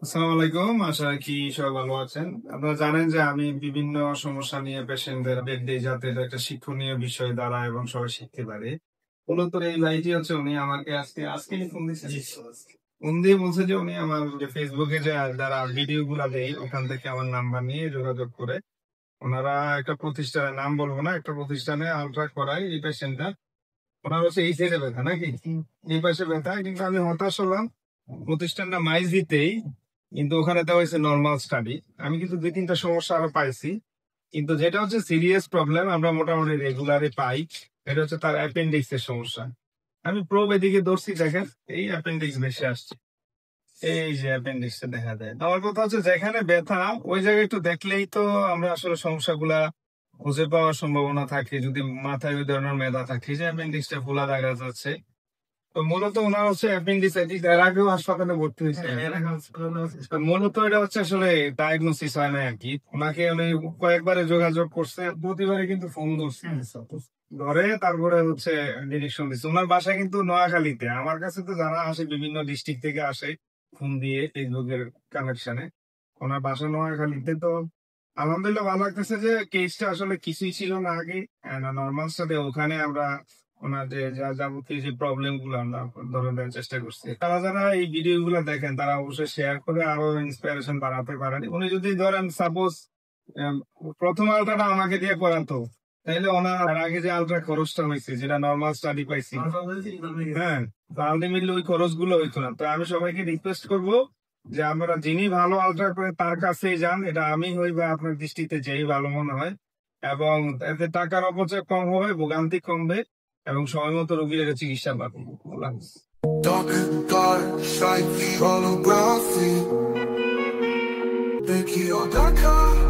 আসসালামু আলাইকুম। আশা রাখি সবাই ভালো আছেন। আপনারা জানেন যে আমি বিভিন্ন সমস্যা নিয়ে পেশেন্টদের আপডেট দেই যাতে এটা একটা শিক্ষণীয় বিষয় দাঁড়ায় এবং সবাই শিখতে পারে। মূলত এই ভাইটি হচ্ছে উনি আমাকে আজকেই ফোন দিয়েছেন। ফোন দিয়ে বলছে যে উনি আমার যে ফেসবুকে যে যারা ভিডিও গুলা দেয় ওখান থেকে আমার নাম্বার নিয়ে যোগাযোগ করে ওনারা একটা প্রতিষ্ঠানের নাম বলবো না, একটা প্রতিষ্ঠানে আলট্রা করায় এই পেশেন্টটা। ওনার হচ্ছে এই সাইডে ব্যথা নাকি? এই পাশে ব্যথা। কিন্তু আমি হতাশ হলাম। প্রতিষ্ঠানটা মাইজদিতেই, কিন্তু ওখানে দেওয়া হয়েছে নরমাল স্টাডি। আমি কিন্তু ২-৩টা সমস্যা আরো পাইছি। কিন্তু যেটা হচ্ছে সিরিয়াস প্রবলেম আমরা মোটামুটি রেগুলারই পাই। এটা হচ্ছে তার অ্যাপেন্ডিক্স এর সমস্যা। আমি প্রোব এদিকে ধরছি, দেখেন এই অ্যাপেন্ডিক্স বেশি আসছে। এই যে অ্যাপেন্ডিক্স দেখা যায়। আমার কথা হচ্ছে যেখানে ব্যথা ওই জায়গায় একটু দেখলেই তো আমরা আসলে সমস্যাগুলা খুঁজে পাওয়ার সম্ভাবনা থাকে। যদি মাথায় ওই ধরনের মেদা থাকে, যে অ্যাপেন্ডিক্সটা ফোলা দেখা যাচ্ছে। তো মূলত ওনার হচ্ছে অ্যাপেন্ডিসাইটিস, এর আগেও হাসপাতালে ভর্তি হয়েছে। তো মূলত এটা হচ্ছে আসলে ডায়াগনোসিস হয় না আর কি। ওনাকে উনি কয়েকবারে যোগাযোগ করছে, প্রতিবারে কিন্তু ফোন ধরছে, ধরে তারপরে হচ্ছে ডিরেকশন দিচ্ছে। ওনার বাসা কিন্তু নোয়াখালীতে। আমার কাছে তো যারা আসে বিভিন্ন ডিস্ট্রিক্ট থেকে আসে ফোন দিয়ে ফেসবুকের কানেকশনে। ওনার বাসা নোয়াখালীতে। তো আলহামদুলিল্লাহ ভালো লাগতেছে যে কেসটা আসলে কিছুই ছিল না আগে, নর্মাল সাথে ওখানে আমরা ওনাদের যা যাবতীয় যে প্রবলেম গুলো আমরা ধরে দেওয়ার চেষ্টা করছি। তারা যারা এই ভিডিও গুলো দেখেন তারা অবশ্যই শেয়ার করে আরো ইন্সপিরেশন বাড়াতে পারেন। উনি যদি ধরেন সাপোজ প্রথম আলট্রাটা আমাকে দিয়ে করাতো, তাইলে ওনার আগে যে আলট্রা খরচটা হয়েছে যেটা নর্মাল স্টাডি পাইছি, হ্যাঁ, তো আলটিমেটলি ওই খরচ গুলো হইতো না। তো আমি সবাইকে রিকোয়েস্ট করব যে আমরা যিনি ভালো আলট্রা করে তার কাছেই যান। এটা আমি হই বা আপনার দৃষ্টিতে যেই ভালো মনে হয়, এবং এতে টাকার অপচয় কম হবে, ভোগান্তি কমবে, এবং সময় মতো রোগীর চিকিৎসা পাবে। আল্লাহ হাফেজ। Dark and dark, like the holography. Thank you, darker.